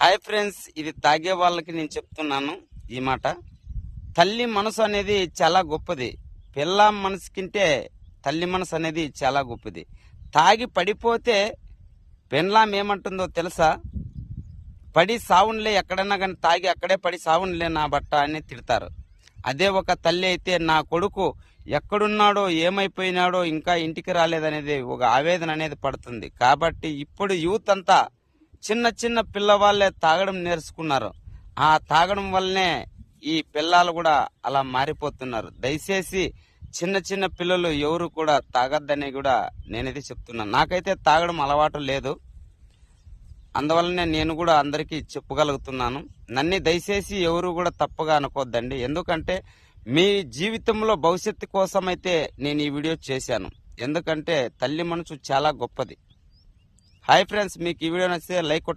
Hi friends, ఇది తాగే వాళ్ళకి నేను చెప్తున్నాను ఈ మాట. తల్లి మనసు అనేది చాలా గొప్పది. పిల్ల మనసు కంటే తల్లి మనసు అనేది చాలా గొప్పది. తాగి పడిపోతే పెళ్ళాం ఏమంటుందో తెలుసా? పడి సావునులే, ఎక్కడన్నా కానీ తాగి అక్కడే పడి సావునులే నా బట్ట అని తిడతారు. అదే ఒక తల్లి అయితే నా కొడుకు ఎక్కడున్నాడో ఏమైపోయినాడో ఇంకా ఇంటికి రాలేదనేది ఒక ఆవేదన అనేది పడుతుంది. కాబట్టి ఇప్పుడు యూత్ అంతా చిన్న చిన్న పిల్లవాళ్ళే తాగడం నేర్చుకున్నారు. ఆ తాగడం వల్లనే ఈ పిల్లలు కూడా అలా మారిపోతున్నారు. దయచేసి చిన్న చిన్న పిల్లలు ఎవరు కూడా తాగద్దని కూడా నేనైతే చెప్తున్నాను. నాకైతే తాగడం అలవాటు లేదు, అందువల్లనే నేను కూడా అందరికీ చెప్పగలుగుతున్నాను. నన్ను దయచేసి ఎవరు కూడా తప్పుగా అనుకోవద్దండి. ఎందుకంటే మీ జీవితంలో భవిష్యత్తు కోసం అయితే నేను ఈ వీడియో చేశాను. ఎందుకంటే తల్లి మనసు చాలా గొప్పది. హాయ్ ఫ్రెండ్స్, మీకు ఈ వీడియో నచ్చితే లైక్ కొట్టండి.